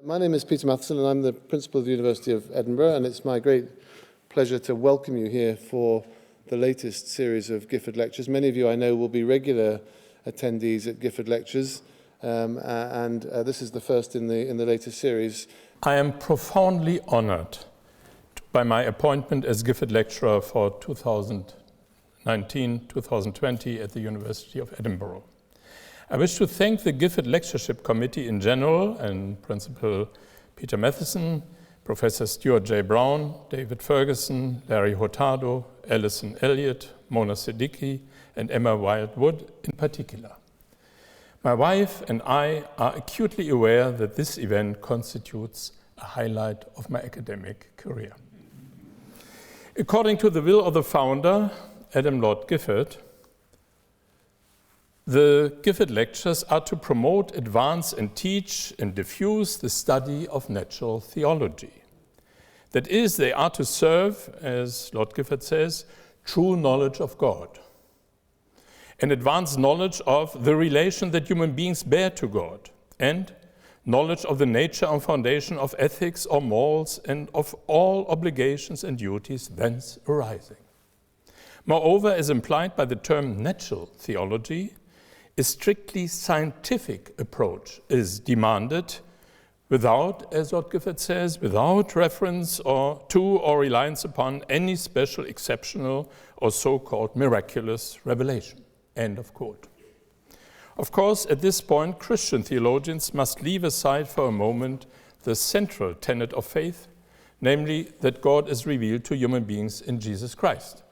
My name is Peter Matheson and I'm the Principal of the University of Edinburgh, and it's my great pleasure to welcome you here for the latest series of Gifford lectures. Many of you I know will be regular attendees at Gifford lectures, and this is the first in the latest series. I am profoundly honored by my appointment as Gifford lecturer for 2019-2020 at the University of Edinburgh. I wish to thank the Gifford Lectureship Committee in general and Principal Peter Matheson, Professor Stuart J. Brown, David Ferguson, Larry Hurtado, Alison Elliott, Mona Siddiqui, and Emma Wildwood in particular. My wife and I are acutely aware that this event constitutes a highlight of my academic career. According to the will of the founder, Adam Lord Gifford, the Gifford lectures are to promote, advance, and teach and diffuse the study of natural theology. That is, they are to serve, as Lord Gifford says, true knowledge of God, and advance knowledge of the relation that human beings bear to God, and knowledge of the nature and foundation of ethics or morals and of all obligations and duties thence arising. Moreover, as implied by the term natural theology, a strictly scientific approach is demanded without, as Lord Gifford says, without reference to or reliance upon any special, exceptional, or so-called miraculous revelation. End of quote. Of course, at this point, Christian theologians must leave aside for a moment the central tenet of faith, namely that God is revealed to human beings in Jesus Christ.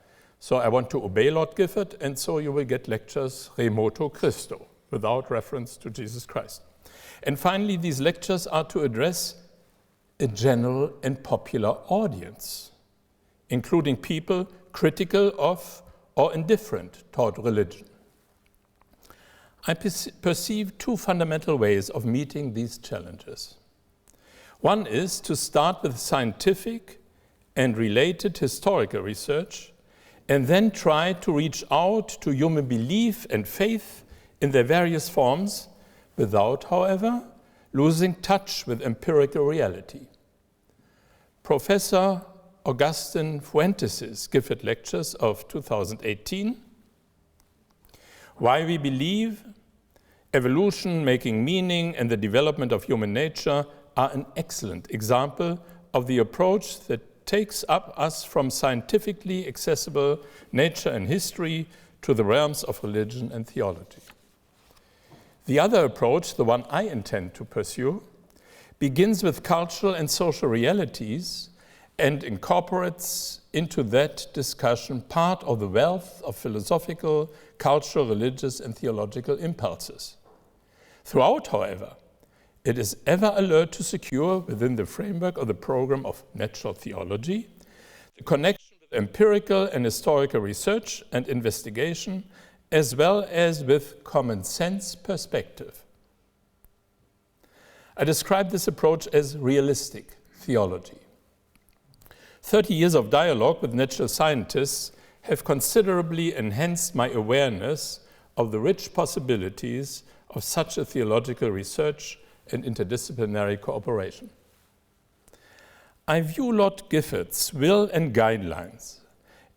So I want to obey Lord Gifford, and so you will get lectures remoto Christo, without reference to Jesus Christ. And finally, these lectures are to address a general and popular audience, including people critical of or indifferent toward religion. I perceive two fundamental ways of meeting these challenges. One is to start with scientific and related historical research, and then try to reach out to human belief and faith in their various forms, without, however, losing touch with empirical reality. Professor Augustin Fuentes' Gifford lectures of 2018, Why We Believe, Evolution, Making Meaning, and the Development of Human Nature are an excellent example of the approach that takes us from scientifically accessible nature and history to the realms of religion and theology. The other approach, the one I intend to pursue, begins with cultural and social realities and incorporates into that discussion part of the wealth of philosophical, cultural, religious, and theological impulses. Throughout, however, it is ever alert to secure, within the framework of the program of natural theology, the connection with empirical and historical research and investigation, as well as with common sense perspective. I describe this approach as realistic theology. 30 years of dialogue with natural scientists have considerably enhanced my awareness of the rich possibilities of such a theological research and interdisciplinary cooperation. I view Lord Gifford's will and guidelines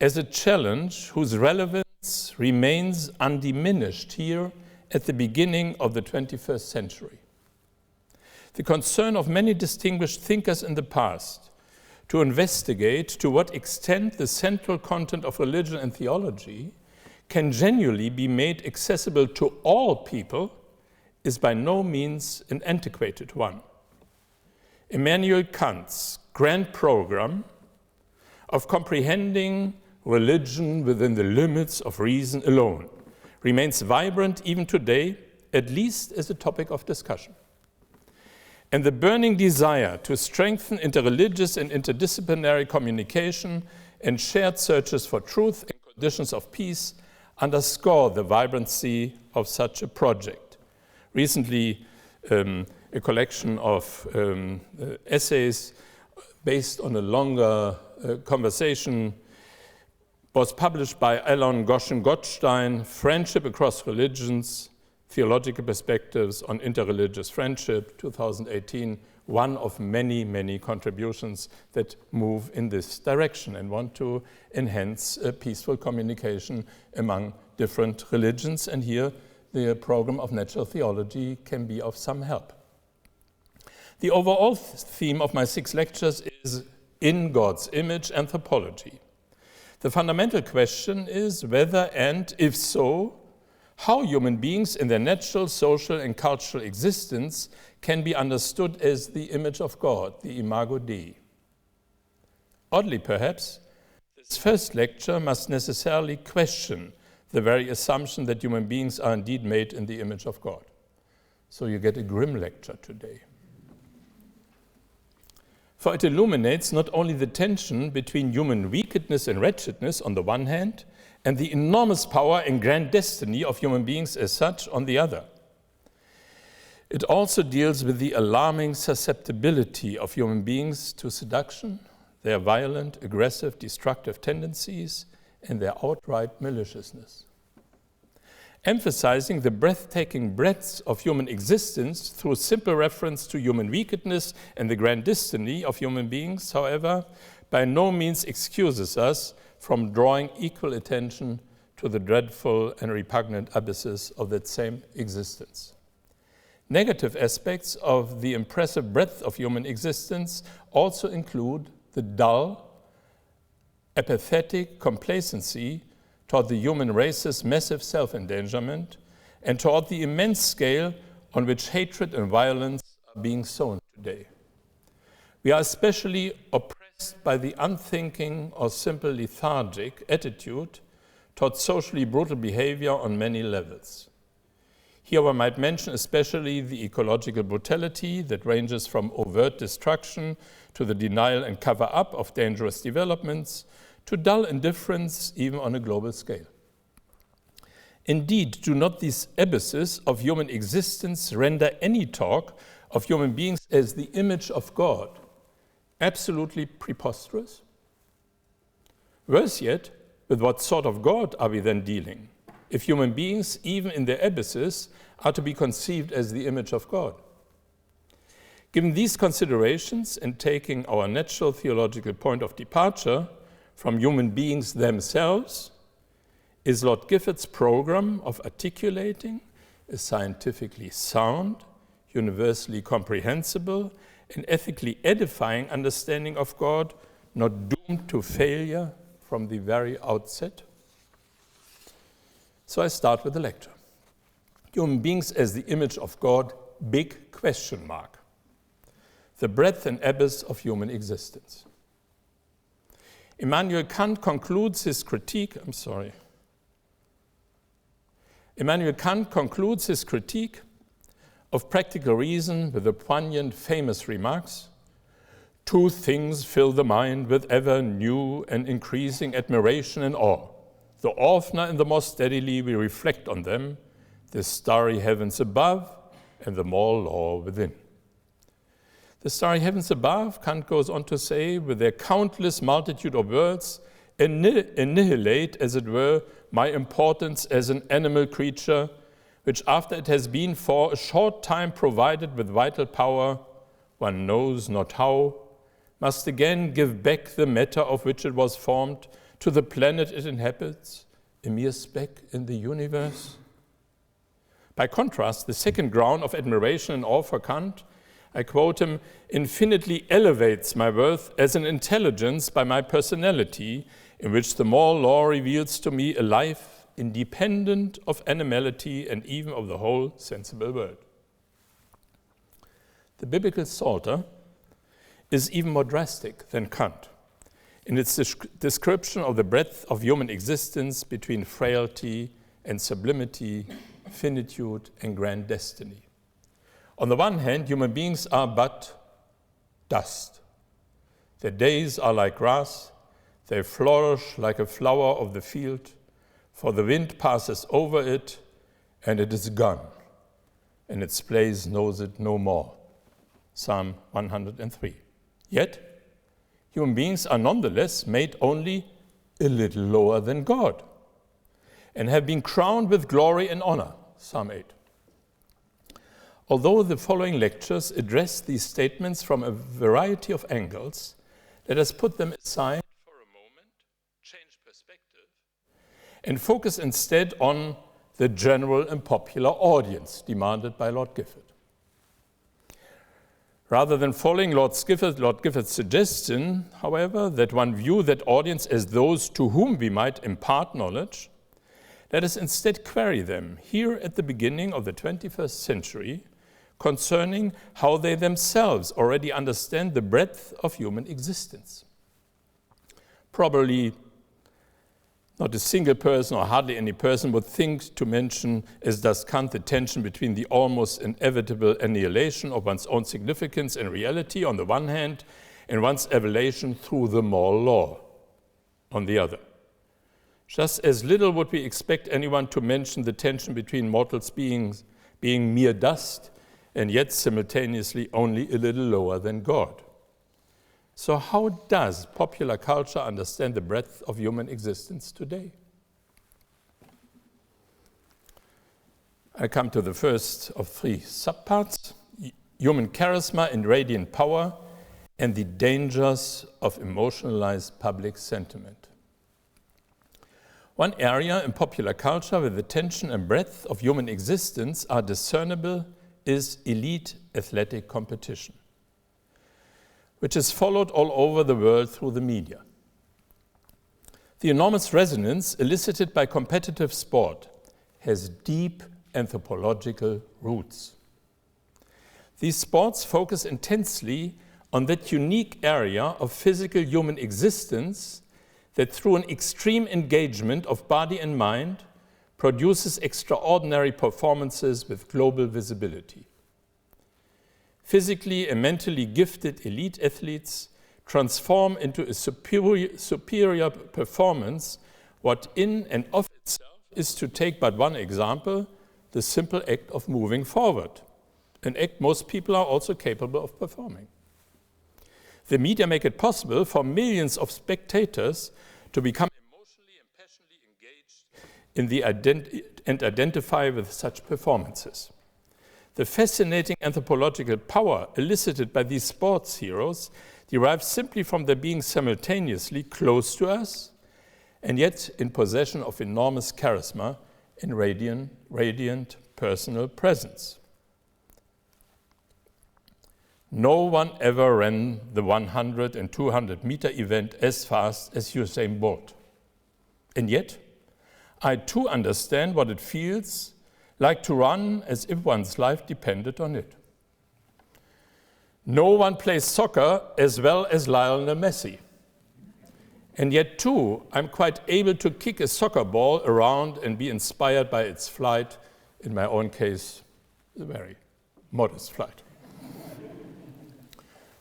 as a challenge whose relevance remains undiminished here at the beginning of the 21st century. The concern of many distinguished thinkers in the past to investigate to what extent the central content of religion and theology can genuinely be made accessible to all people is by no means an antiquated one. Immanuel Kant's grand program of comprehending religion within the limits of reason alone remains vibrant even today, at least as a topic of discussion. And the burning desire to strengthen interreligious and interdisciplinary communication and shared searches for truth and conditions of peace underscore the vibrancy of such a project. Recently, a collection of essays based on a longer conversation was published by Alon Goshen-Gottstein, Friendship Across Religions, Theological Perspectives on Interreligious Friendship, 2018, one of many, many contributions that move in this direction and want to enhance peaceful communication among different religions. And here the program of natural theology can be of some help. The overall theme of my 6 lectures is In God's Image, Anthropology. The fundamental question is whether and, if so, how human beings in their natural, social, and cultural existence can be understood as the image of God, the imago Dei. Oddly, perhaps, this first lecture must necessarily question the very assumption that human beings are indeed made in the image of God. So you get a grim lecture today. For it illuminates not only the tension between human wickedness and wretchedness on the one hand, and the enormous power and grand destiny of human beings as such on the other. It also deals with the alarming susceptibility of human beings to seduction, their violent, aggressive, destructive tendencies, and their outright maliciousness. Emphasizing the breathtaking breadth of human existence through simple reference to human wickedness and the grand destiny of human beings, however, by no means excuses us from drawing equal attention to the dreadful and repugnant abysses of that same existence. Negative aspects of the impressive breadth of human existence also include the dull, apathetic complacency toward the human race's massive self-endangerment and toward the immense scale on which hatred and violence are being sown today. We are especially oppressed by the unthinking or simple lethargic attitude toward socially brutal behavior on many levels. Here I might mention especially the ecological brutality that ranges from overt destruction to the denial and cover-up of dangerous developments to dull indifference even on a global scale. Indeed, do not these abysses of human existence render any talk of human beings as the image of God absolutely preposterous? Worse yet, with what sort of God are we then dealing, if human beings, even in their abysses, are to be conceived as the image of God? Given these considerations, and taking our natural theological point of departure from human beings themselves, is Lord Gifford's program of articulating a scientifically sound, universally comprehensible, and ethically edifying understanding of God not doomed to failure from the very outset? So I start with the lecture. Human beings as the image of God, big question mark. The breadth and abyss of human existence. Immanuel Kant concludes his critique of practical reason with the poignant, famous remarks, "Two things fill the mind with ever new and increasing admiration and awe. The oftener and the more steadily we reflect on them, the starry heavens above and the more law within." The starry heavens above, Kant goes on to say, with their countless multitude of worlds, annihilate, as it were, my importance as an animal creature, which after it has been for a short time provided with vital power, one knows not how, must again give back the matter of which it was formed to the planet it inhabits, a mere speck in the universe. By contrast, the second ground of admiration and awe for Kant, I quote him, infinitely elevates my worth as an intelligence by my personality, in which the more law reveals to me a life independent of animality and even of the whole sensible world. The biblical Psalter is even more drastic than Kant in its description of the breadth of human existence between frailty and sublimity, finitude and grand destiny. On the one hand, human beings are but dust. Their days are like grass, they flourish like a flower of the field, for the wind passes over it and it is gone, and its place knows it no more. Psalm 103. Yet, human beings are nonetheless made only a little lower than God and have been crowned with glory and honor. Psalm 8. Although the following lectures address these statements from a variety of angles, let us put them aside for a moment, change perspective, and focus instead on the general and popular audience demanded by Lord Gifford. Rather than following Lord Gifford's suggestion, however, that one view that audience as those to whom we might impart knowledge, let us instead query them here at the beginning of the 21st century concerning how they themselves already understand the breadth of human existence. Probably not a single person or hardly any person would think to mention, as does Kant, the tension between the almost inevitable annihilation of one's own significance and reality on the one hand, and one's evolution through the moral law on the other. Just as little would we expect anyone to mention the tension between mortals being mere dust and yet simultaneously only a little lower than God. So how does popular culture understand the breadth of human existence today? I come to the first of three subparts: human charisma and radiant power, and the dangers of emotionalized public sentiment. One area in popular culture where the tension and breadth of human existence are discernible is elite athletic competition, which is followed all over the world through the media. The enormous resonance elicited by competitive sport has deep anthropological roots. These sports focus intensely on that unique area of physical human existence that through an extreme engagement of body and mind produces extraordinary performances with global visibility. Physically and mentally gifted elite athletes transform into a superior performance what in and of itself is, to take but one example, the simple act of moving forward, an act most people are also capable of performing. The media make it possible for millions of spectators to become emotionally and passionately engaged and identify with such performances. The fascinating anthropological power elicited by these sports heroes derives simply from their being simultaneously close to us and yet in possession of enormous charisma and radiant personal presence. No one ever ran the 100 and 200 meter event as fast as Usain Bolt. And yet, I too understand what it feels like to run as if one's life depended on it. No one plays soccer as well as Lionel Messi. And yet too, I'm quite able to kick a soccer ball around and be inspired by its flight, in my own case, a very modest flight.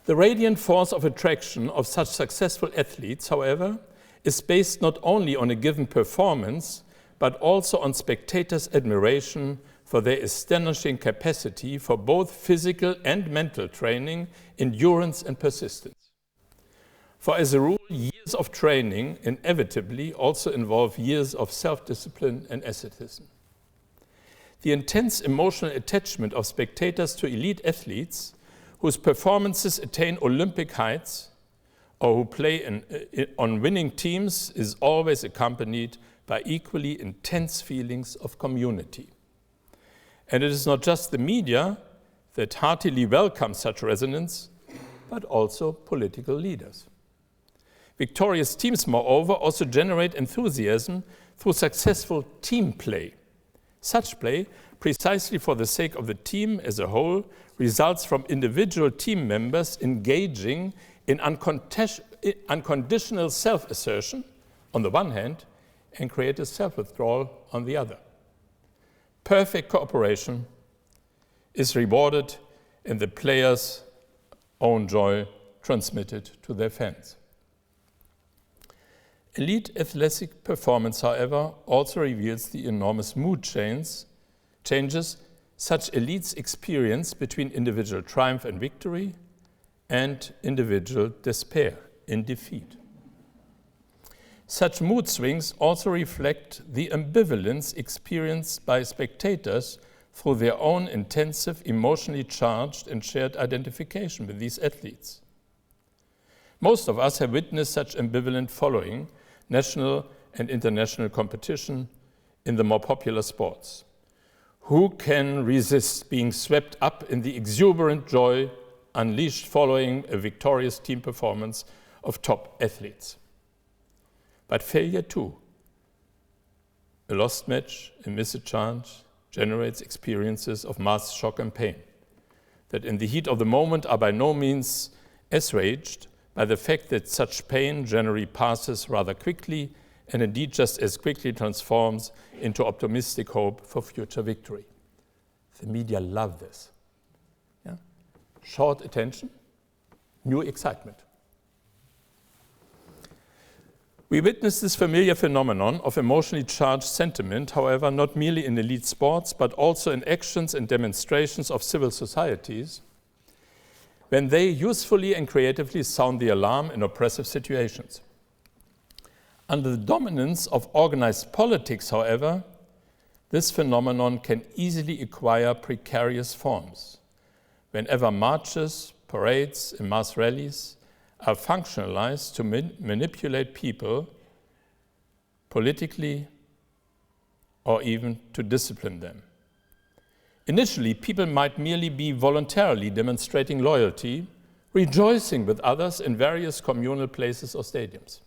The radiant force of attraction of such successful athletes, however, is based not only on a given performance, but also on spectators' admiration for their astonishing capacity for both physical and mental training, endurance and persistence. For as a rule, years of training inevitably also involve years of self-discipline and asceticism. The intense emotional attachment of spectators to elite athletes whose performances attain Olympic heights or who play on winning teams is always accompanied by equally intense feelings of community. And it is not just the media that heartily welcome such resonance, but also political leaders. Victorious teams, moreover, also generate enthusiasm through successful team play. Such play, precisely for the sake of the team as a whole, results from individual team members engaging in unconditional self-assertion on the one hand and creative self-withdrawal on the other. Perfect cooperation is rewarded in the players' own joy transmitted to their fans. Elite athletic performance, however, also reveals the enormous mood changes such elites experience between individual triumph and victory and individual despair in defeat. Such mood swings also reflect the ambivalence experienced by spectators through their own intensive, emotionally charged and shared identification with these athletes. Most of us have witnessed such ambivalent following national and international competition in the more popular sports. Who can resist being swept up in the exuberant joy unleashed following a victorious team performance of top athletes? But failure too, a lost match, a missed chance, generates experiences of mass shock and pain that in the heat of the moment are by no means assuaged by the fact that such pain generally passes rather quickly and indeed just as quickly transforms into optimistic hope for future victory. The media love this. Yeah? Short attention, new excitement. We witness this familiar phenomenon of emotionally charged sentiment, however, not merely in elite sports, but also in actions and demonstrations of civil societies, when they usefully and creatively sound the alarm in oppressive situations. Under the dominance of organized politics, however, this phenomenon can easily acquire precarious forms. Whenever marches, parades, and mass rallies are functionalized to manipulate people politically or even to discipline them. Initially, people might merely be voluntarily demonstrating loyalty, rejoicing with others in various communal places or stadiums.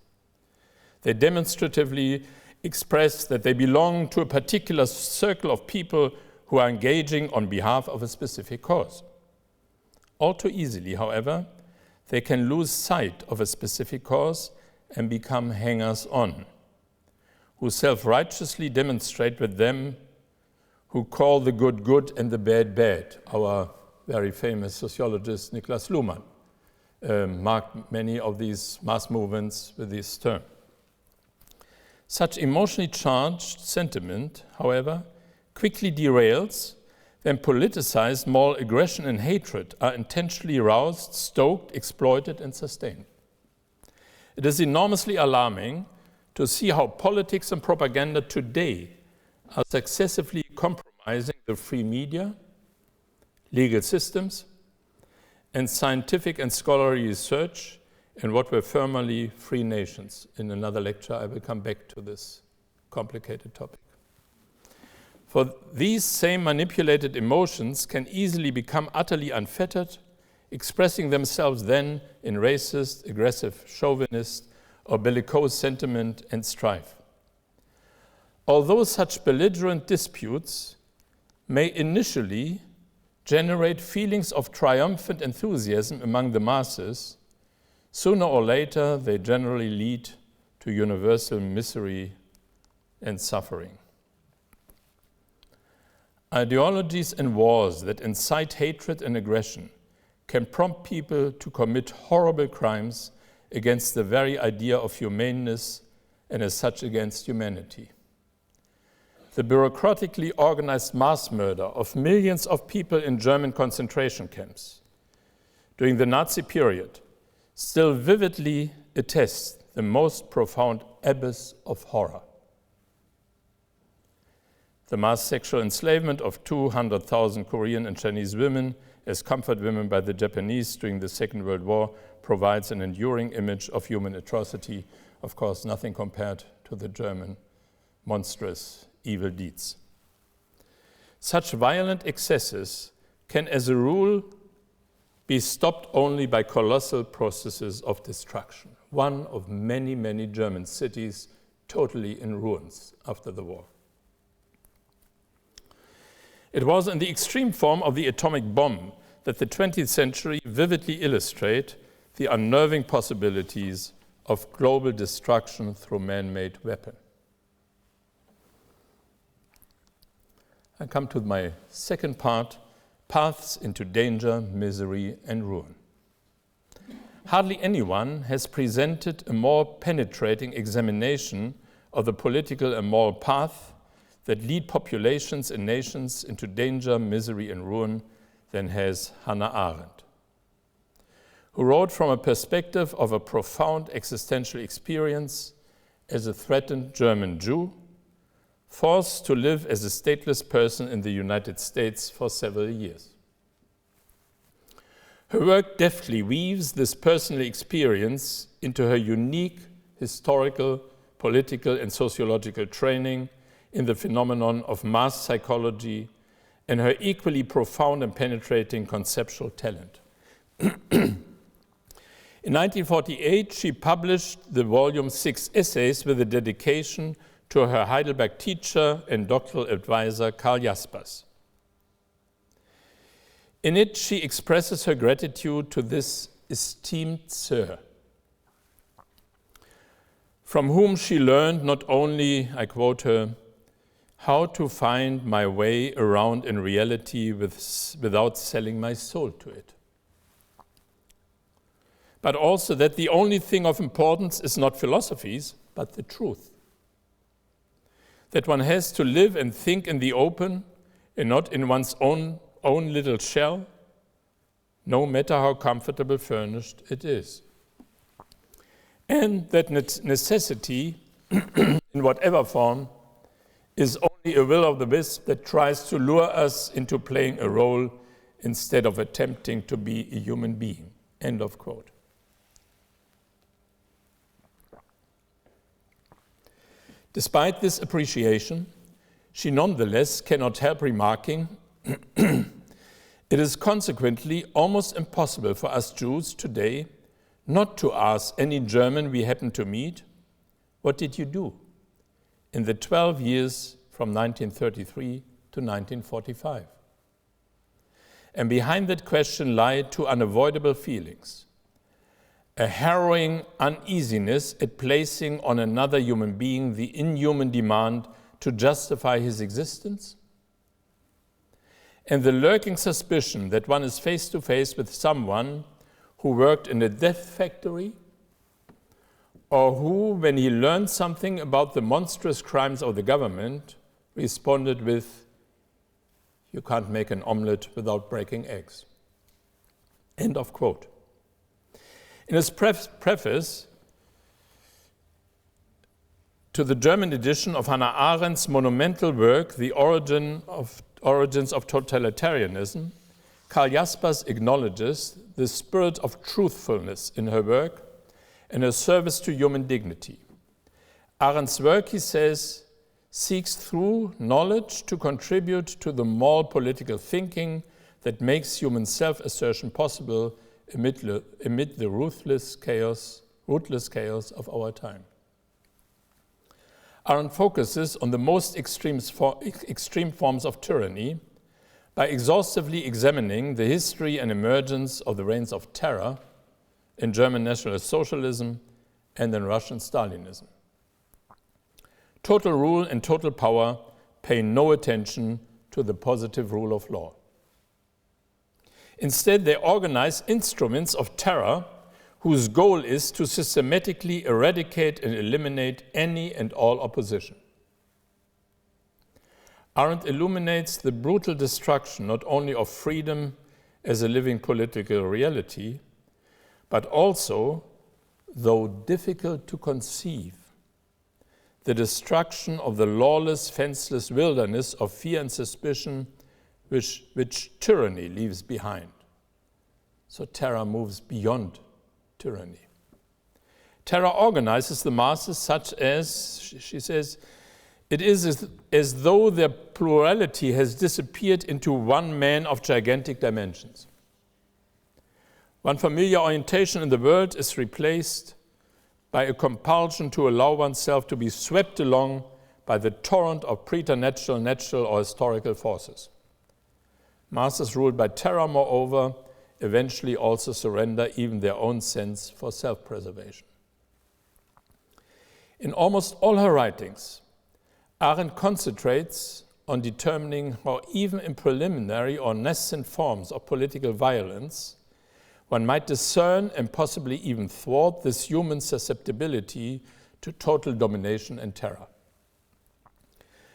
They demonstratively express that they belong to a particular circle of people who are engaging on behalf of a specific cause. All too easily, however, they can lose sight of a specific cause and become hangers-on, who self-righteously demonstrate with them, who call the good good and the bad bad. Our very famous sociologist Niklas Luhmann marked many of these mass movements with this term. Such emotionally charged sentiment, however, quickly derails when politicized moral aggression and hatred are intentionally roused, stoked, exploited, and sustained. It is enormously alarming to see how politics and propaganda today are successively compromising the free media, legal systems, and scientific and scholarly research in what were formerly free nations. In another lecture, I will come back to this complicated topic. For these same manipulated emotions can easily become utterly unfettered, expressing themselves then in racist, aggressive, chauvinist, or bellicose sentiment and strife. Although such belligerent disputes may initially generate feelings of triumphant enthusiasm among the masses, sooner or later they generally lead to universal misery and suffering. Ideologies and wars that incite hatred and aggression can prompt people to commit horrible crimes against the very idea of humaneness and as such against humanity. The bureaucratically organized mass murder of millions of people in German concentration camps during the Nazi period still vividly attests the most profound abyss of horror. The mass sexual enslavement of 200,000 Korean and Chinese women as comfort women by the Japanese during the Second World War provides an enduring image of human atrocity, of course nothing compared to the German monstrous evil deeds. Such violent excesses can, as a rule, be stopped only by colossal processes of destruction. One of many, many German cities totally in ruins after the war. It was in the extreme form of the atomic bomb that the 20th century vividly illustrate the unnerving possibilities of global destruction through man-made weapon. I come to my second part, paths into danger, misery, and ruin. Hardly anyone has presented a more penetrating examination of the political and moral path that lead populations and nations into danger, misery, and ruin than has Hannah Arendt, who wrote from a perspective of a profound existential experience as a threatened German Jew forced to live as a stateless person in the United States for several years. Her work deftly weaves this personal experience into her unique historical, political, and sociological training in the phenomenon of mass psychology and her equally profound and penetrating conceptual talent. In 1948, she published the volume 6 essays with a dedication to her Heidelberg teacher and doctoral advisor, Karl Jaspers. In it, she expresses her gratitude to this esteemed sir, from whom she learned not only, I quote her, how to find my way around in reality without selling my soul to it, but also that the only thing of importance is not philosophies, but the truth. That one has to live and think in the open and not in one's own little shell, no matter how comfortable furnished it is. And that necessity, in whatever form, is only a will of the wisp that tries to lure us into playing a role instead of attempting to be a human being. End of quote. Despite this appreciation, she nonetheless cannot help remarking, it is consequently almost impossible for us Jews today not to ask any German we happen to meet, what did you do in the 12 years from 1933 to 1945? And behind that question lie two unavoidable feelings. A harrowing uneasiness at placing on another human being the inhuman demand to justify his existence, and the lurking suspicion that one is face to face with someone who worked in a death factory, or who, when he learned something about the monstrous crimes of the government, responded with, "You can't make an omelette without breaking eggs." End of quote. In his preface to the German edition of Hannah Arendt's monumental work, The Origins of Totalitarianism, Karl Jaspers acknowledges the spirit of truthfulness in her work and her service to human dignity. Arendt's work, he says, seeks through knowledge to contribute to the moral political thinking that makes human self-assertion possible amid the ruthless chaos of our time. Arendt focuses on the most extreme forms of tyranny by exhaustively examining the history and emergence of the reigns of terror in German National Socialism and in Russian Stalinism. Total rule and total power pay no attention to the positive rule of law. Instead, they organize instruments of terror whose goal is to systematically eradicate and eliminate any and all opposition. Arendt illuminates the brutal destruction not only of freedom as a living political reality, but also, though difficult to conceive, the destruction of the lawless, fenceless wilderness of fear and suspicion which tyranny leaves behind. So terror moves beyond tyranny. Terror organizes the masses such as, she says, it is as though their plurality has disappeared into one man of gigantic dimensions. One familiar orientation in the world is replaced by a compulsion to allow oneself to be swept along by the torrent of preternatural, natural, or historical forces. Masses ruled by terror, moreover, eventually also surrender even their own sense for self-preservation. In almost all her writings, Arendt concentrates on determining how even in preliminary or nascent forms of political violence, one might discern and possibly even thwart this human susceptibility to total domination and terror.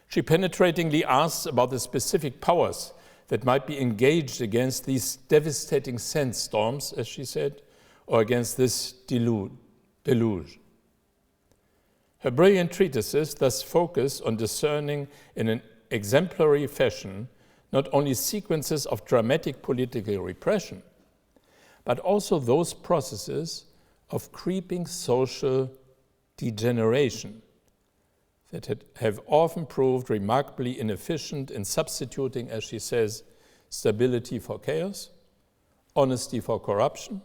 She penetratingly asks about the specific powers that might be engaged against these devastating sandstorms, as she said, or against this deluge. Her brilliant treatises thus focus on discerning in an exemplary fashion not only sequences of dramatic political repression, but also those processes of creeping social degeneration that have often proved remarkably inefficient in substituting, as she says, stability for chaos, honesty for corruption,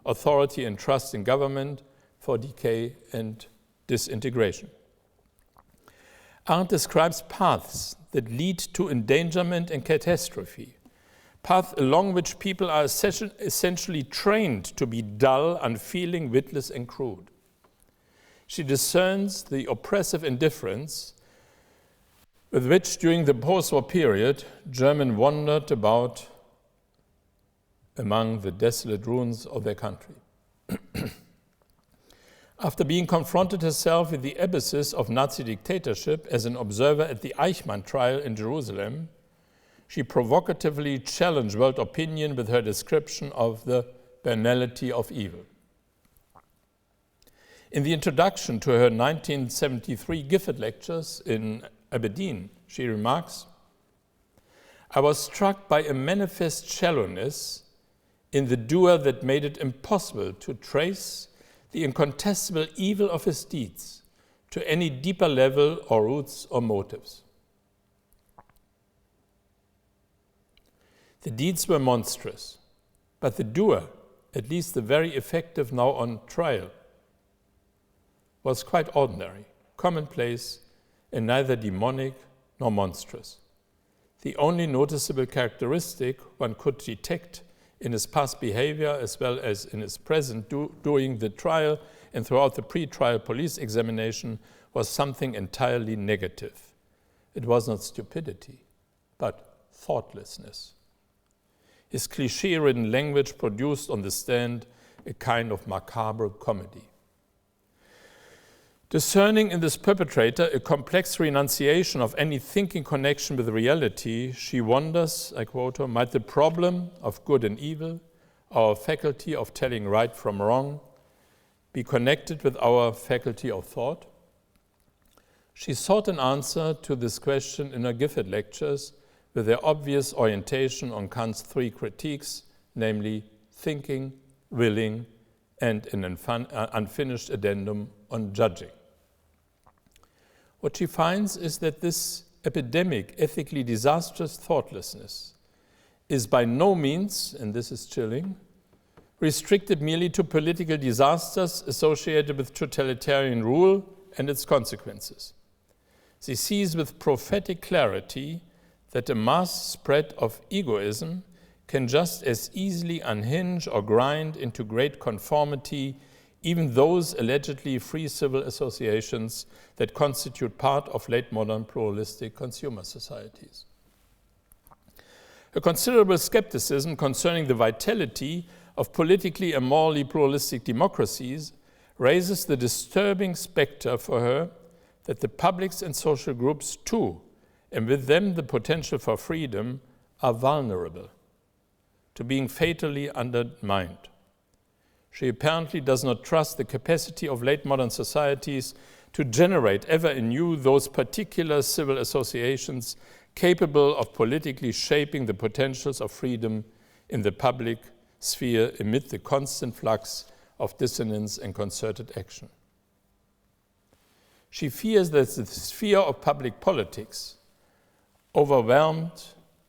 authority and trust in government for decay and disintegration. Arendt describes paths that lead to endangerment and catastrophe, paths along which people are essentially trained to be dull, unfeeling, witless, and crude. She discerns the oppressive indifference with which, during the post-war period, Germans wandered about among the desolate ruins of their country. After being confronted herself with the abysses of Nazi dictatorship as an observer at the Eichmann trial in Jerusalem, she provocatively challenged world opinion with her description of the banality of evil. In the introduction to her 1973 Gifford lectures in Aberdeen, she remarks, "I was struck by a manifest shallowness in the doer that made it impossible to trace the incontestable evil of his deeds to any deeper level or roots or motives. The deeds were monstrous, but the doer, at least the very effective now on trial, was quite ordinary, commonplace, and neither demonic nor monstrous. The only noticeable characteristic one could detect in his past behavior as well as in his present during the trial and throughout the pre-trial police examination was something entirely negative. It was not stupidity, but thoughtlessness. His cliché-ridden language produced on the stand a kind of macabre comedy. Discerning in this perpetrator a complex renunciation of any thinking connection with reality, she wonders, I quote her, might the problem of good and evil, our faculty of telling right from wrong, be connected with our faculty of thought? She sought an answer to this question in her Gifford lectures with their obvious orientation on Kant's three critiques, namely thinking, willing, and an unfinished addendum on judging. What she finds is that this epidemic, ethically disastrous thoughtlessness is by no means, and this is chilling, restricted merely to political disasters associated with totalitarian rule and its consequences. She sees with prophetic clarity that a mass spread of egoism can just as easily unhinge or grind into great conformity even those allegedly free civil associations that constitute part of late modern pluralistic consumer societies. A considerable skepticism concerning the vitality of politically and morally pluralistic democracies raises the disturbing specter for her that the publics and social groups too, and with them the potential for freedom, are vulnerable to being fatally undermined. She apparently does not trust the capacity of late modern societies to generate ever anew those particular civil associations capable of politically shaping the potentials of freedom in the public sphere amid the constant flux of dissonance and concerted action. She fears that the sphere of public politics, overwhelmed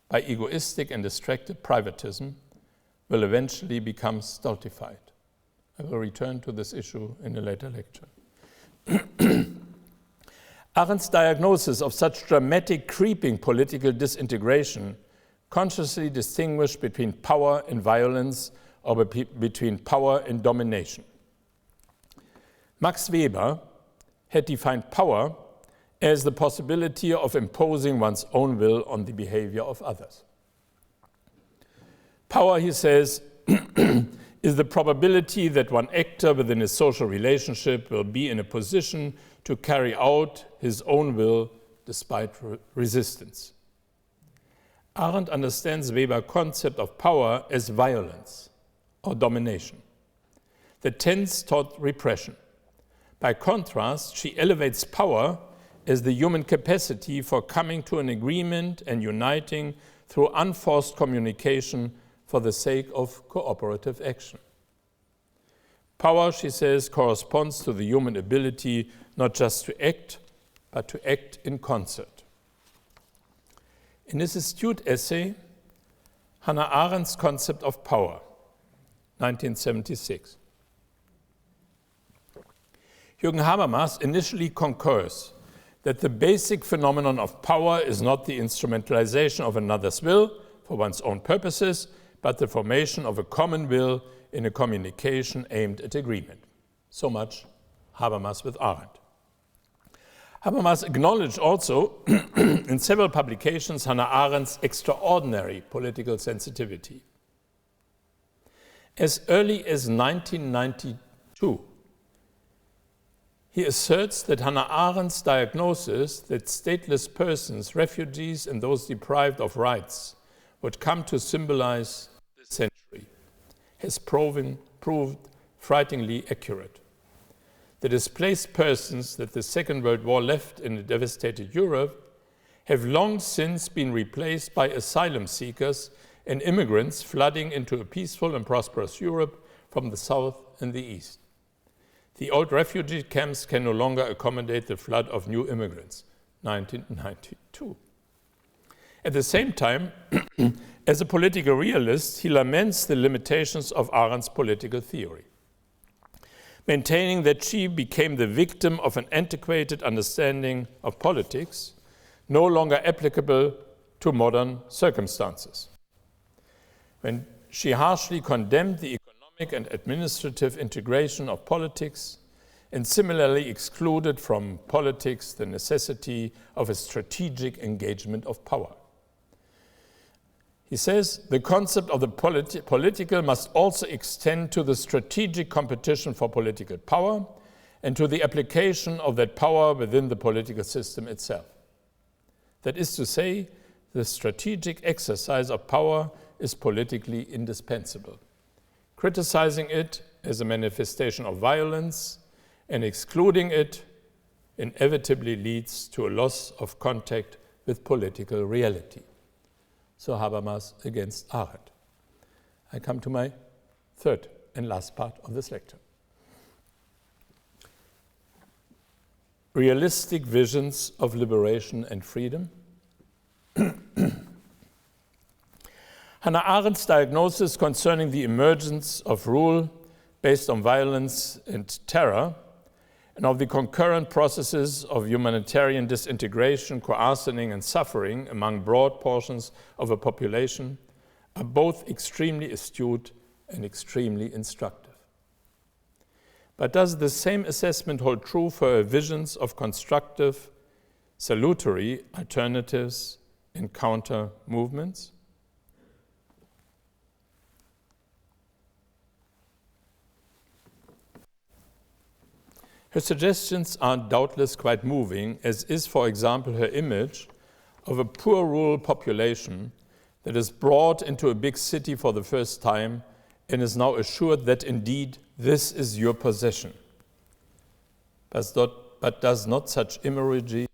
by egoistic and distracted privatism, will eventually become stultified. I will return to this issue in a later lecture. Arendt's diagnosis of such dramatic creeping political disintegration consciously distinguished between power and violence or between power and domination. Max Weber had defined power as the possibility of imposing one's own will on the behavior of others. Power, he says, is the probability that one actor within a social relationship will be in a position to carry out his own will despite resistance. Arendt understands Weber's concept of power as violence or domination that tends toward repression, By contrast, she elevates power as the human capacity for coming to an agreement and uniting through unforced communication for the sake of cooperative action. Power, she says, corresponds to the human ability not just to act, but to act in concert. In this astute essay, Hannah Arendt's Concept of Power, 1976. Jürgen Habermas initially concurs that the basic phenomenon of power is not the instrumentalization of another's will for one's own purposes, but the formation of a common will in a communication aimed at agreement. So much Habermas with Arendt. Habermas acknowledged also in several publications Hannah Arendt's extraordinary political sensitivity. As early as 1992, he asserts that Hannah Arendt's diagnosis that stateless persons, refugees, and those deprived of rights would come to symbolize this century has proved frighteningly accurate. The displaced persons that the Second World War left in a devastated Europe have long since been replaced by asylum seekers and immigrants flooding into a peaceful and prosperous Europe from the south and the east. The old refugee camps can no longer accommodate the flood of new immigrants, 1992. At the same time, as a political realist, he laments the limitations of Arendt's political theory, maintaining that she became the victim of an antiquated understanding of politics, no longer applicable to modern circumstances. When she harshly condemned the economic and administrative integration of politics and similarly excluded from politics the necessity of a strategic engagement of power. He says the concept of the political must also extend to the strategic competition for political power and to the application of that power within the political system itself. That is to say, the strategic exercise of power is politically indispensable. Criticizing it as a manifestation of violence and excluding it inevitably leads to a loss of contact with political reality. So Habermas against Arendt. I come to my third and last part of this lecture. Realistic visions of liberation and freedom. Hannah Arendt's diagnosis concerning the emergence of rule based on violence and terror, and of the concurrent processes of humanitarian disintegration, coercioning, and suffering among broad portions of a population are both extremely astute and extremely instructive. But does the same assessment hold true for her visions of constructive, salutary alternatives and counter movements? Her suggestions are doubtless quite moving, as is, for example, her image of a poor rural population that is brought into a big city for the first time and is now assured that indeed this is your possession. But does not such imagery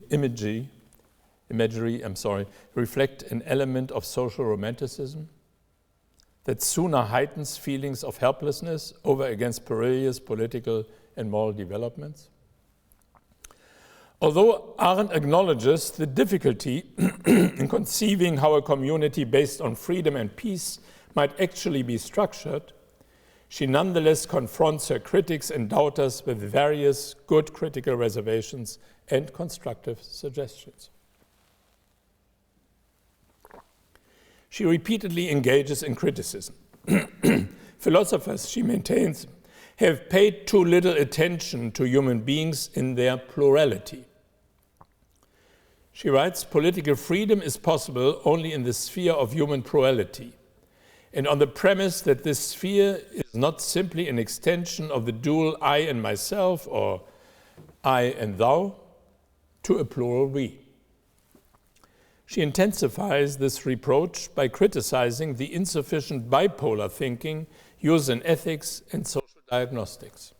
reflect an element of social romanticism that sooner heightens feelings of helplessness over against perilous political and moral developments? Although Arendt acknowledges the difficulty in conceiving how a community based on freedom and peace might actually be structured, she nonetheless confronts her critics and doubters with various good critical reservations and constructive suggestions. She repeatedly engages in criticism. Philosophers, she maintains, have paid too little attention to human beings in their plurality. She writes, political freedom is possible only in the sphere of human plurality, and on the premise that this sphere is not simply an extension of the dual I and myself or I and thou to a plural we. She intensifies this reproach by criticizing the insufficient bipolar thinking used in ethics and social diagnostics.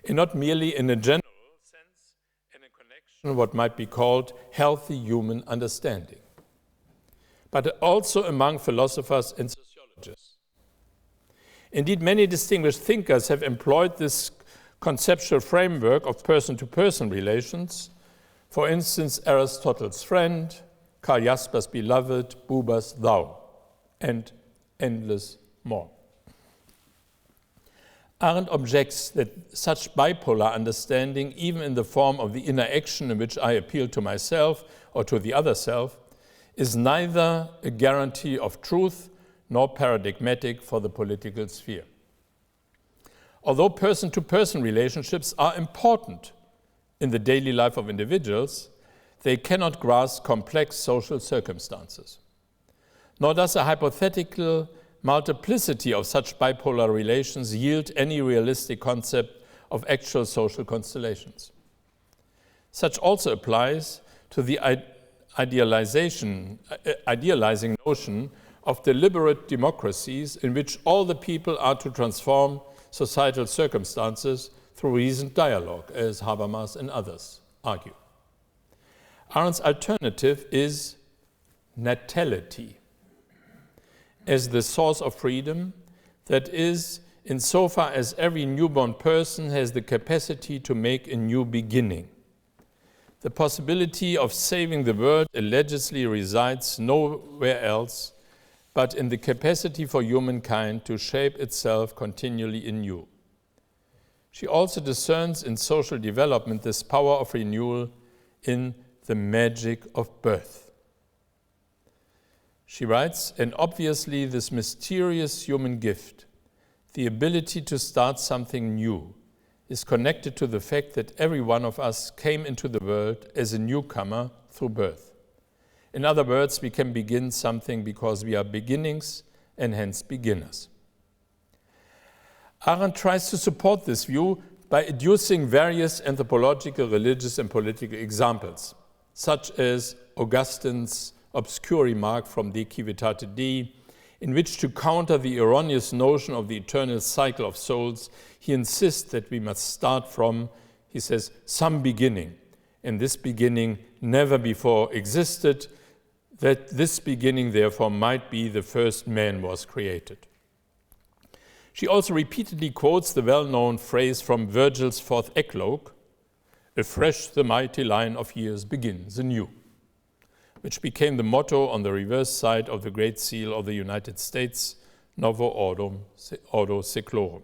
and not merely in a general sense, in a connection what might be called healthy human understanding, but also among philosophers and sociologists. Indeed, many distinguished thinkers have employed this conceptual framework of person-to-person relations, for instance, Aristotle's friend, Karl Jasper's beloved, Buber's thou, and endless more. Arendt objects that such bipolar understanding, even in the form of the inner action in which I appeal to myself or to the other self, is neither a guarantee of truth nor paradigmatic for the political sphere. Although person-to-person relationships are important in the daily life of individuals, they cannot grasp complex social circumstances. Nor does a hypothetical multiplicity of such bipolar relations yield any realistic concept of actual social constellations. Such also applies to the idealizing notion of deliberate democracies in which all the people are to transform societal circumstances through reasoned dialogue, as Habermas and others argue. Arendt's alternative is natality as the source of freedom, that is, insofar as every newborn person has the capacity to make a new beginning. The possibility of saving the world allegedly resides nowhere else but in the capacity for humankind to shape itself continually anew. She also discerns in social development this power of renewal in the magic of birth. She writes, and obviously this mysterious human gift, the ability to start something new, is connected to the fact that every one of us came into the world as a newcomer through birth. In other words, we can begin something because we are beginnings and hence beginners. Arendt tries to support this view by adducing various anthropological, religious, and political examples, such as Augustine's obscure remark from De Civitate Dei, in which, to counter the erroneous notion of the eternal cycle of souls, he insists that we must start from, he says, some beginning, and this beginning never before existed, that this beginning therefore might be the first man was created. She also repeatedly quotes the well-known phrase from Virgil's fourth eclogue, "Afresh the mighty line of years begins anew," which became the motto on the reverse side of the Great Seal of the United States, Novo Ordo Seclorum.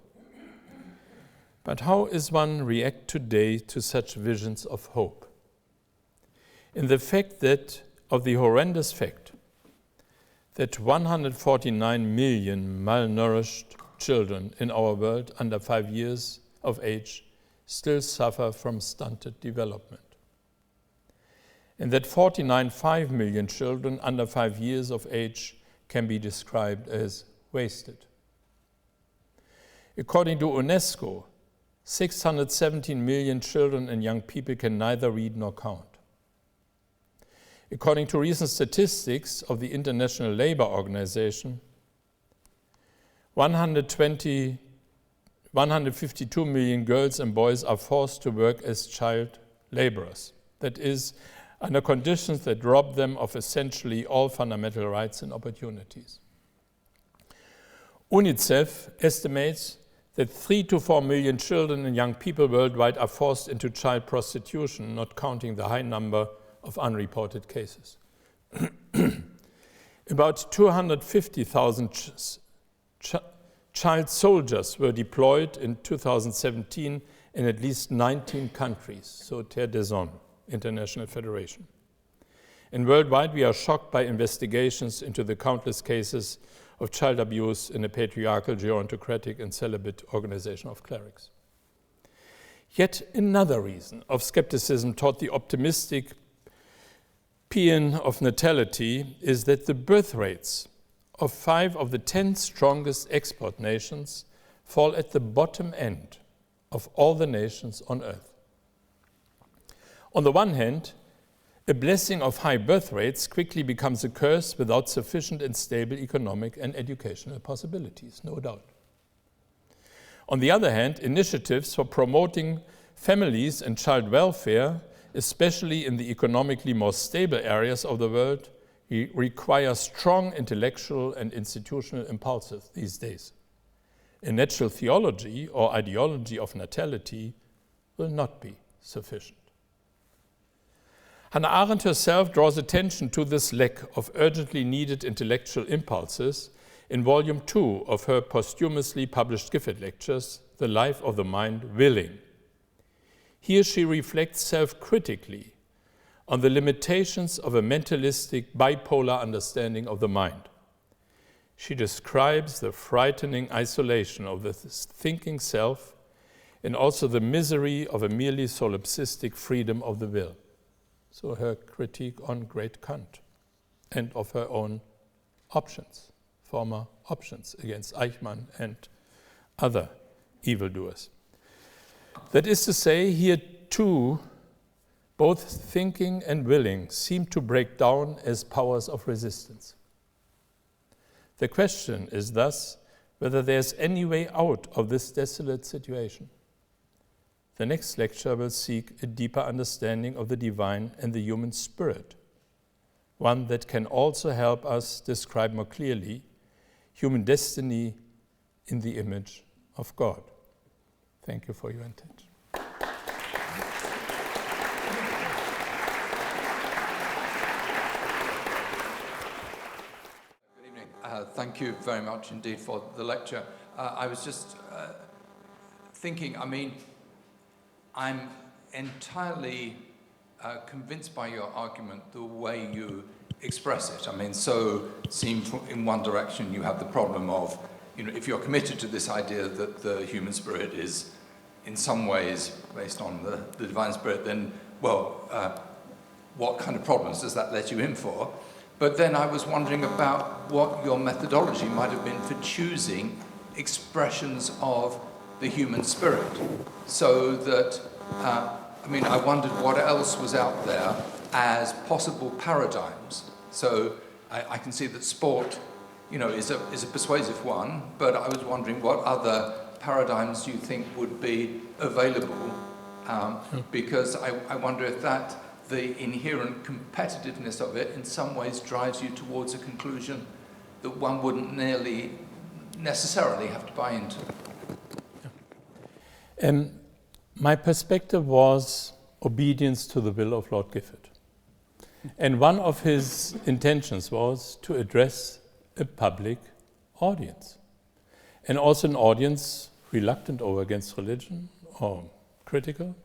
But how is one react today to such visions of hope? In the fact that, of the horrendous fact, that 149 million malnourished children in our world under 5 years of age still suffer from stunted development, and that 49.5 million children under 5 years of age can be described as wasted. According to UNESCO, 617 million children and young people can neither read nor count. According to recent statistics of the International Labour Organization, 152 million girls and boys are forced to work as child laborers. That is, under conditions that rob them of essentially all fundamental rights and opportunities. UNICEF estimates that 3 to 4 million children and young people worldwide are forced into child prostitution, not counting the high number of unreported cases. About 250,000 child soldiers were deployed in 2017 in at least 19 countries, so Terre des Hommes, International Federation. And worldwide, we are shocked by investigations into the countless cases of child abuse in a patriarchal, gerontocratic, and celibate organization of clerics. Yet another reason of skepticism toward the optimistic paean of natality is that the birth rates of 5 of the 10 strongest export nations fall at the bottom end of all the nations on earth. On the one hand, a blessing of high birth rates quickly becomes a curse without sufficient and stable economic and educational possibilities, no doubt. On the other hand, initiatives for promoting families and child welfare, especially in the economically more stable areas of the world, require strong intellectual and institutional impulses these days. A natural theology or ideology of natality will not be sufficient. Hannah Arendt herself draws attention to this lack of urgently needed intellectual impulses in Volume 2 of her posthumously published Gifford lectures, The Life of the Mind Willing. Here she reflects self-critically on the limitations of a mentalistic bipolar understanding of the mind. She describes the frightening isolation of the thinking self and also the misery of a merely solipsistic freedom of the will. So her critique on great Kant and of her own options, former options against Eichmann and other evildoers. That is to say, here too, both thinking and willing seem to break down as powers of resistance. The question is thus whether there's any way out of this desolate situation. The next lecture will seek a deeper understanding of the divine and the human spirit, one that can also help us describe more clearly human destiny in the image of God. Thank you for your attention. Good evening. Thank you very much indeed for the lecture. I was just thinking, I'm entirely convinced by your argument, the way you express it. So seen in one direction, you have the problem of, if you're committed to this idea that the human spirit is in some ways based on the divine spirit, then, what kind of problems does that let you in for? But then I was wondering about what your methodology might have been for choosing expressions of the human spirit. So that, I wondered what else was out there as possible paradigms. So I can see that sport, is a persuasive one, but I was wondering what other paradigms do you think would be available? Because I wonder if the inherent competitiveness of it in some ways drives you towards a conclusion that one wouldn't necessarily have to buy into. My perspective was obedience to the will of Lord Gifford. And one of his intentions was to address a public audience. And also an audience reluctant or against religion or critical,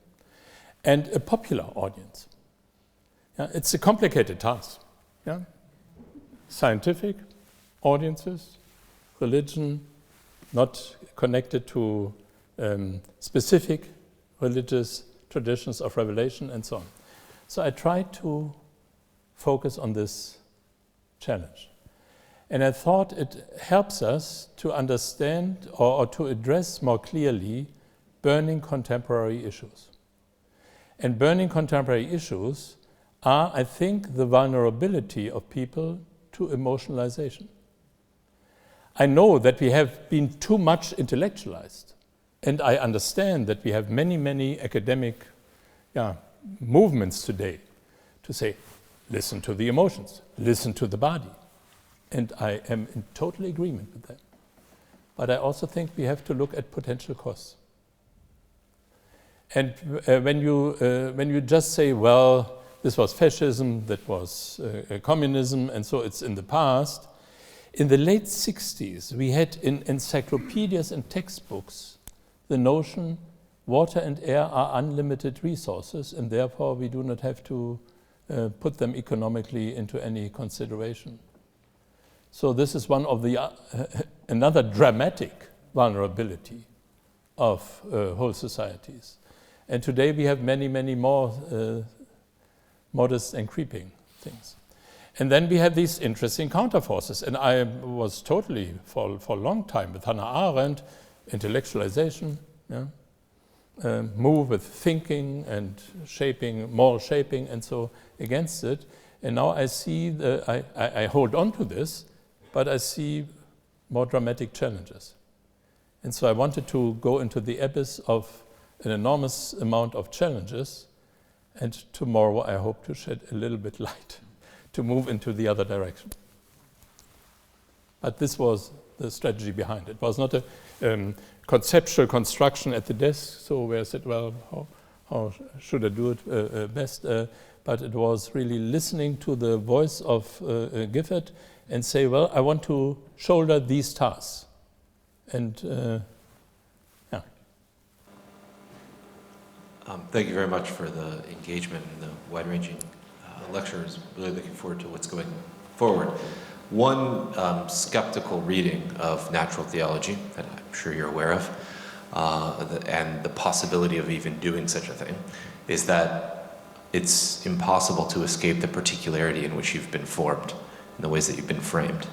and a popular audience. Yeah, it's a complicated task. Yeah? Scientific audiences, religion, not connected to specific religious traditions of revelation and so on. So I tried to focus on this challenge. And I thought it helps us to understand or to address more clearly burning contemporary issues. And burning contemporary issues are, I think, the vulnerability of people to emotionalization. I know that we have been too much intellectualized, and I understand that we have many, many academic movements today to say, listen to the emotions, listen to the body. And I am in total agreement with that. But I also think we have to look at potential costs. And when you just say, well, this was fascism, that was communism, and so it's in the past. In the late 60s, we had in encyclopedias and textbooks the notion water and air are unlimited resources, and therefore we do not have to put them economically into any consideration. So this is one of the another dramatic vulnerability of whole societies. And today we have many, many more modest and creeping things. And then we have these interesting counterforces. And I was totally, for a long time, with Hannah Arendt, intellectualization, move with thinking and shaping, moral shaping, and so against it. And now I see, I hold on to this, but I see more dramatic challenges. And so I wanted to go into the abyss of an enormous amount of challenges, and tomorrow I hope to shed a little bit light to move into the other direction. But this was the strategy behind it. It was not a conceptual construction at the desk, so where I said, well, how should I do it best? But it was really listening to the voice of Gifford and say, well, I want to shoulder these tasks. And yeah. Thank you very much for the engagement and the wide-ranging lectures. Really looking forward to what's going forward. One skeptical reading of natural theology that I'm sure you're aware of, and the possibility of even doing such a thing, is that it's impossible to escape the particularity in which you've been formed, in the ways that you've been framed.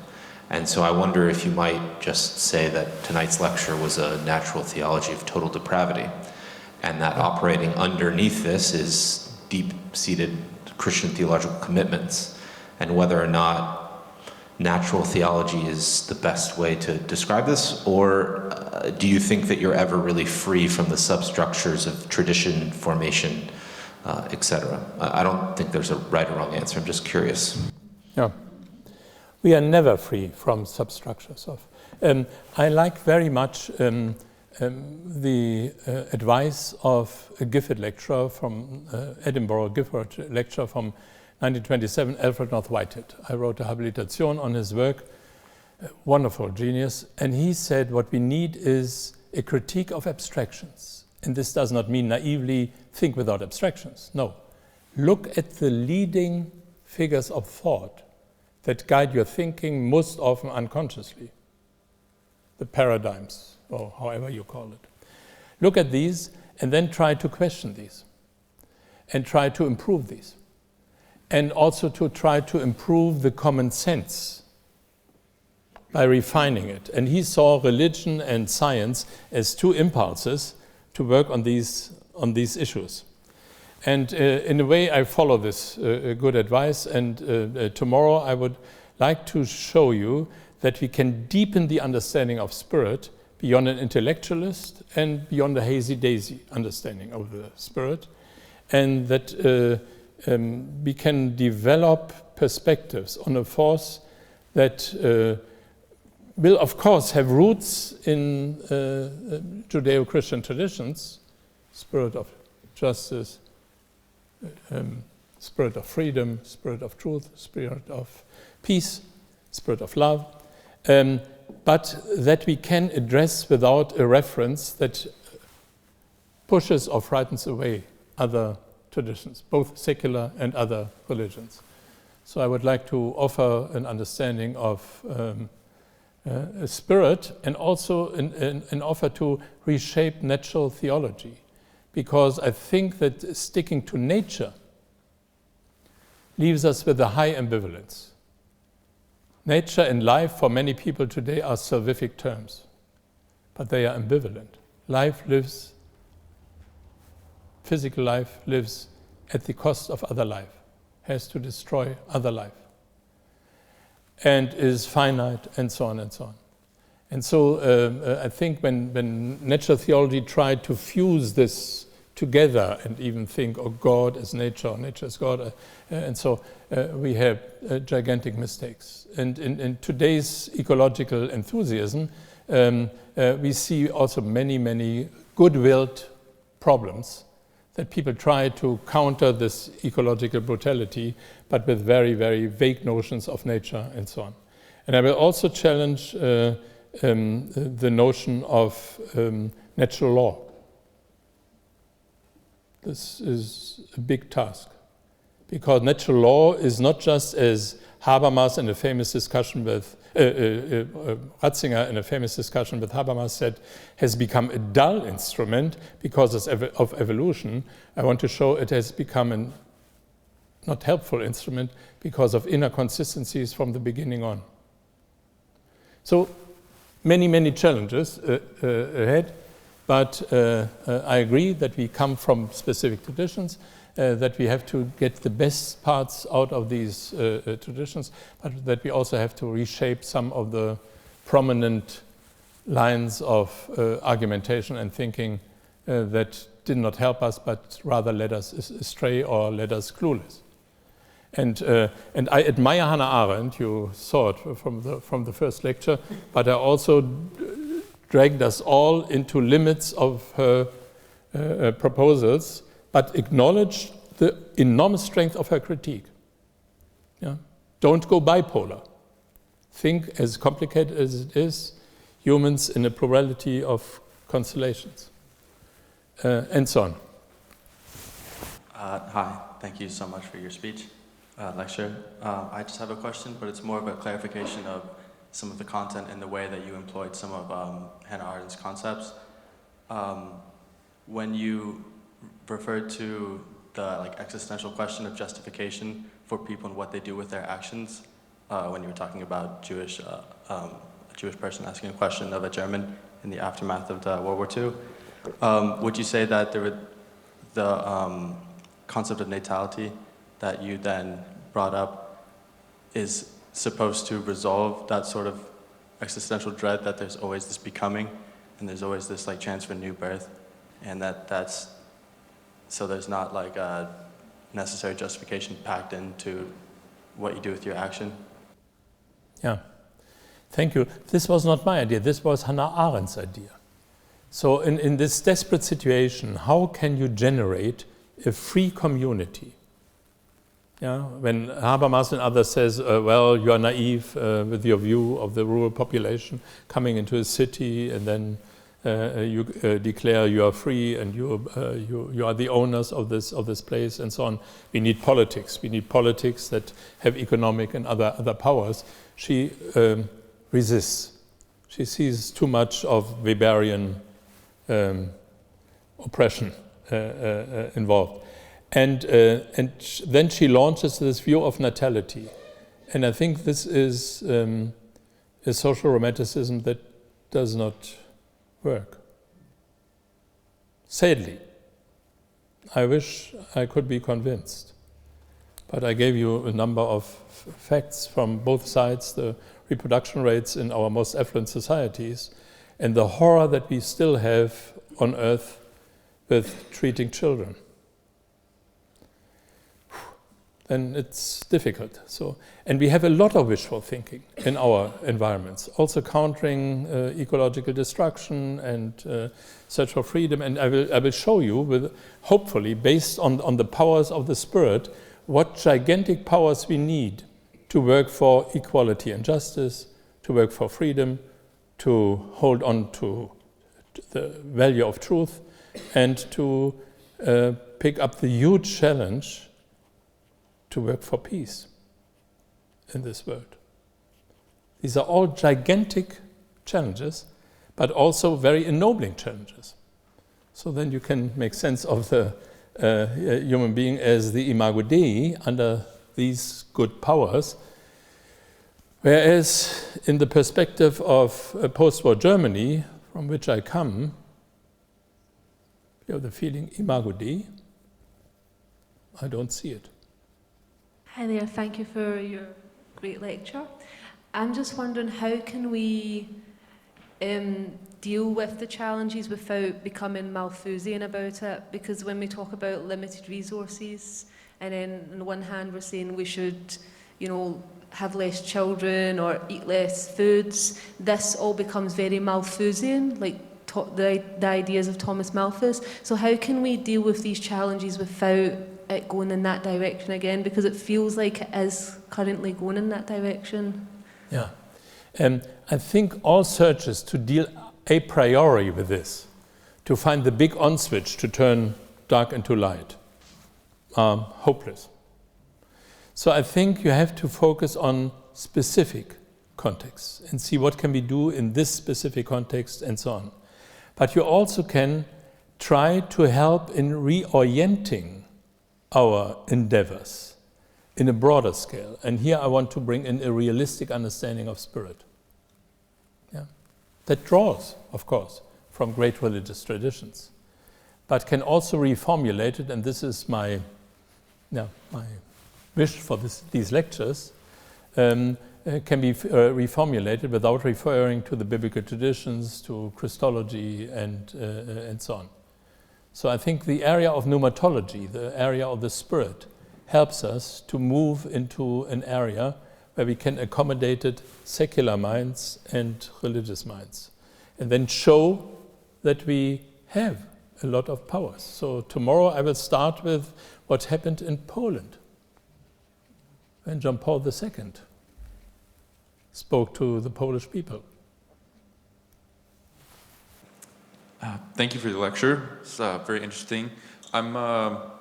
And so I wonder if you might just say that tonight's lecture was a natural theology of total depravity, and that operating underneath this is deep-seated Christian theological commitments, and whether or not natural theology is the best way to describe this, or do you think that you're ever really free from the substructures of tradition, formation, etc.? I don't think there's a right or wrong answer. I'm just curious. Yeah. We are never free from substructures of. I like very much the advice of a Gifford lecturer from Edinburgh, Gifford lecturer from 1927, Alfred North Whitehead. I wrote a habilitation on his work, wonderful genius, and he said what we need is a critique of abstractions. And this does not mean naively think without abstractions. No. Look at the leading figures of thought that guide your thinking, most often unconsciously. The paradigms, or however you call it. Look at these and then try to question these and try to improve these. And also to try to improve the common sense by refining it. And he saw religion and science as two impulses to work on these issues. And in a way, I follow this good advice. And tomorrow, I would like to show you that we can deepen the understanding of spirit beyond an intellectualist and beyond a hazy-daisy understanding of the spirit, and that we can develop perspectives on a force that will, of course, have roots in Judeo-Christian traditions, spirit of justice, spirit of freedom, spirit of truth, spirit of peace, spirit of love, but that we can address without a reference that pushes or frightens away other traditions, both secular and other religions. So I would like to offer an understanding of a spirit and also an offer to reshape natural theology, because I think that sticking to nature leaves us with a high ambivalence. Nature and life for many people today are salvific terms, but they are ambivalent. Physical life lives at the cost of other life, has to destroy other life, and is finite, and so on and so on. And so I think when natural theology tried to fuse this together and even think of God as nature, or nature as God, and so we have gigantic mistakes. And in today's ecological enthusiasm, we see also many, many good-willed problems that people try to counter this ecological brutality, but with very, very vague notions of nature and so on. And I will also challenge the notion of natural law. This is a big task, because natural law is not just, as Habermas in a famous discussion with Ratzinger in a famous discussion with Habermas said, has become a dull instrument because of evolution. I want to show it has become a not helpful instrument because of inner consistencies from the beginning on. So many, many challenges ahead, but I agree that we come from specific traditions, that we have to get the best parts out of these traditions, but that we also have to reshape some of the prominent lines of argumentation and thinking that did not help us, but rather led us astray or led us clueless. And I admire Hannah Arendt. You saw it from the first lecture, but I also dragged us all into limits of her proposals, but acknowledged the enormous strength of her critique. Yeah? Don't go bipolar. Think, as complicated as it is, humans in a plurality of constellations, and so on. Hi, thank you so much for your speech, lecture. I just have a question, but it's more of a clarification of some of the content and the way that you employed some of Hannah Arendt's concepts. When you referred to the existential question of justification for people and what they do with their actions, when you were talking about a Jewish person asking a question of a German in the aftermath of World War II, would you say that the concept of natality that you then brought up is supposed to resolve that sort of existential dread that there's always this becoming and there's always this chance for new birth, and so there's not a necessary justification packed into what you do with your action? Yeah, thank you. This was not my idea, this was Hannah Arendt's idea. So in this desperate situation, how can you generate a free community? Yeah, when Habermas and others says, well, you are naive with your view of the rural population coming into a city, and then you declare you are free and you are the owners of this place, and so on. We need politics. We need politics that have economic and other powers. She resists. She sees too much of Weberian oppression involved. And then she launches this view of natality. And I think this is a social romanticism that does not work. Sadly, I wish I could be convinced. But I gave you a number of facts from both sides, the reproduction rates in our most affluent societies, and the horror that we still have on Earth with treating children. Then it's difficult. And we have a lot of wishful thinking in our environments, also countering ecological destruction and search for freedom. And I will show you, hopefully based on the powers of the spirit, what gigantic powers we need to work for equality and justice, to work for freedom, to hold on to the value of truth, and to pick up the huge challenge to work for peace in this world. These are all gigantic challenges, but also very ennobling challenges. So then you can make sense of the human being as the imago Dei under these good powers. Whereas in the perspective of post-war Germany, from which I come, you have the feeling imago Dei, I don't see it. Hi there, thank you for your great lecture. I'm just wondering, how can we deal with the challenges without becoming Malthusian about it? Because when we talk about limited resources, and then on the one hand we're saying we should, have less children or eat less foods, this all becomes very Malthusian, like the ideas of Thomas Malthus. So how can we deal with these challenges without it going in that direction again, because it feels like it is currently going in that direction? Yeah, I think all searches to deal a priori with this, to find the big on switch to turn dark into light, are hopeless. So I think you have to focus on specific contexts and see what can we do in this specific context and so on. But you also can try to help in reorienting our endeavors in a broader scale. And here I want to bring in a realistic understanding of spirit. Yeah? That draws, of course, from great religious traditions, but can also reformulate it, and this is my wish for these lectures, can be reformulated without referring to the biblical traditions, to Christology, and so on. So I think the area of pneumatology, the area of the spirit, helps us to move into an area where we can accommodate secular minds and religious minds, and then show that we have a lot of powers. So tomorrow I will start with what happened in Poland when John Paul II spoke to the Polish people. Thank you for the lecture. It's very interesting. I'm a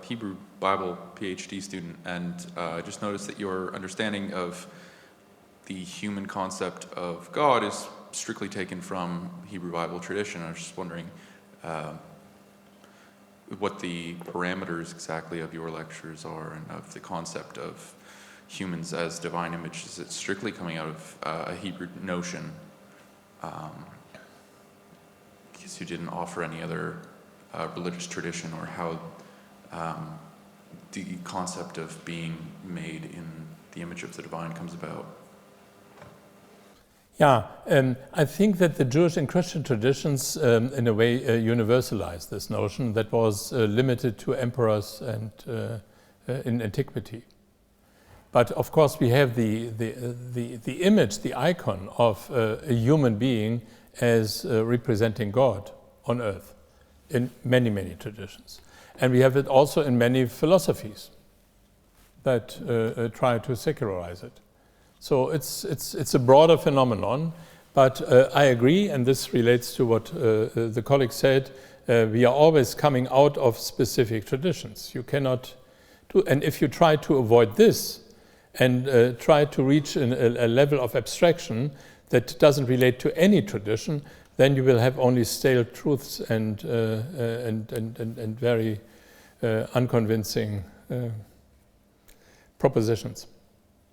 Hebrew Bible PhD student, and I just noticed that your understanding of the human concept of God is strictly taken from Hebrew Bible tradition. I was just wondering what the parameters exactly of your lectures are, and of the concept of humans as divine images. Is it strictly coming out of a Hebrew notion? Because you didn't offer any other religious tradition, or how the concept of being made in the image of the divine comes about. Yeah, I think that the Jewish and Christian traditions, in a way, universalized this notion that was limited to emperors and in antiquity. But of course, we have the image, the icon of a human being as representing God on earth in many, many traditions. And we have it also in many philosophies that try to secularize it. So it's a broader phenomenon, but I agree, and this relates to what the colleague said, we are always coming out of specific traditions. You cannot do, and if you try to avoid this and try to reach a level of abstraction that doesn't relate to any tradition, then you will have only stale truths and very unconvincing propositions.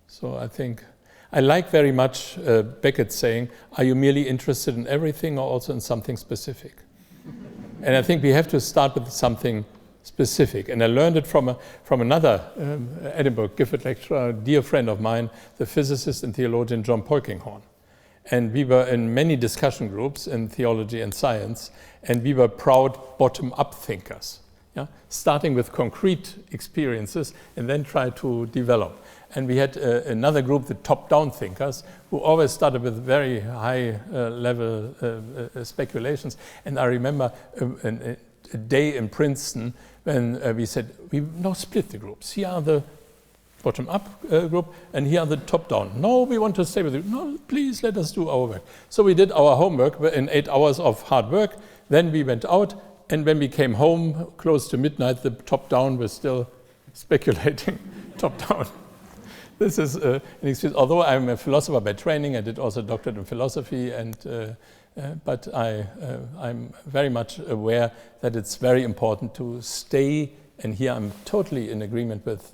So I think I like very much Beckett's saying, are you merely interested in everything or also in something specific? And I think we have to start with something specific. And I learned it from another Edinburgh Gifford lecturer, a dear friend of mine, the physicist and theologian John Polkinghorne. And we were in many discussion groups in theology and science, and we were proud bottom-up thinkers, yeah? Starting with concrete experiences and then try to develop. And we had another group, the top-down thinkers, who always started with very high level speculations. And I remember a day in Princeton when we said, we now split the groups. Here are the bottom-up group, and here are the top-down. No, we want to stay with you. No, please let us do our work. So we did our homework in 8 hours of hard work. Then we went out, and when we came home close to midnight, the top-down was still speculating top-down. This is an experience. Although I'm a philosopher by training, I did also a doctorate in philosophy, but I'm very much aware that it's very important to stay. And here I'm totally in agreement with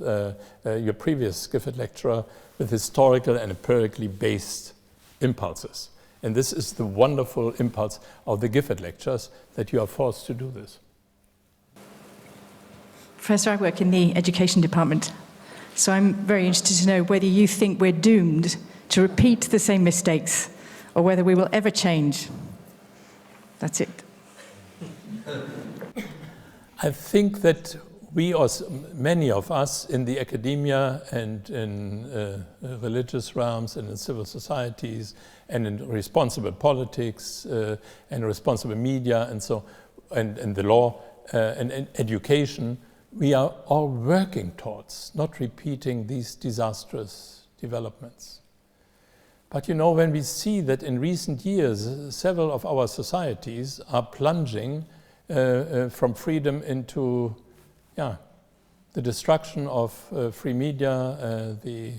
your previous Gifford lecturer, with historical and empirically based impulses. And this is the wonderful impulse of the Gifford lectures, that you are forced to do this. Professor, I work in the education department, so I'm very interested to know whether you think we're doomed to repeat the same mistakes, or whether we will ever change. That's it. I think that we, or many of us in the academia and in religious realms and in civil societies and in responsible politics and responsible media and so, and the law and education, we are all working towards not repeating these disastrous developments. But you know, when we see that in recent years, several of our societies are plunging from freedom into the destruction of free media, the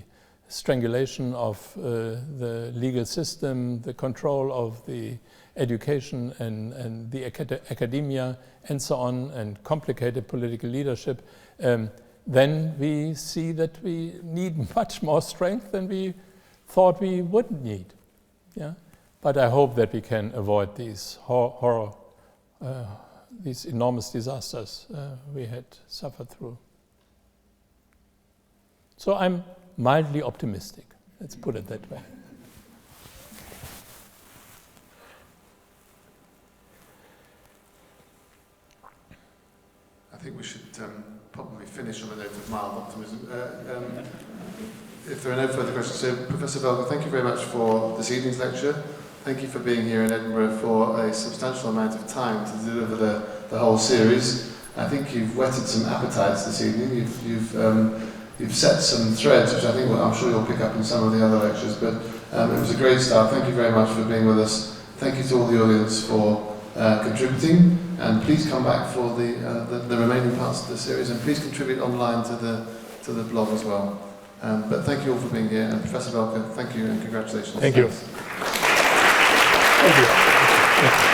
strangulation of the legal system, the control of the education and the academia, and so on, and complicated political leadership, then we see that we need much more strength than we thought we wouldn't need. Yeah? But I hope that we can avoid these horror, these enormous disasters we had suffered through. So I'm mildly optimistic. Let's put it that way. I think we should probably finish on a note of mild optimism. If there are no further questions, so Professor Welker, thank you very much for this evening's lecture. Thank you for being here in Edinburgh for a substantial amount of time to deliver the whole series. I think you've whetted some appetites this evening. You've set some threads, which I think I'm sure you'll pick up in some of the other lectures. But it was a great start. Thank you very much for being with us. Thank you to all the audience for contributing. And please come back for the remaining parts of the series. And please contribute online to the blog as well. But thank you all for being here. And Professor Welker, thank you and congratulations. Thank you. Thanks. Thank you.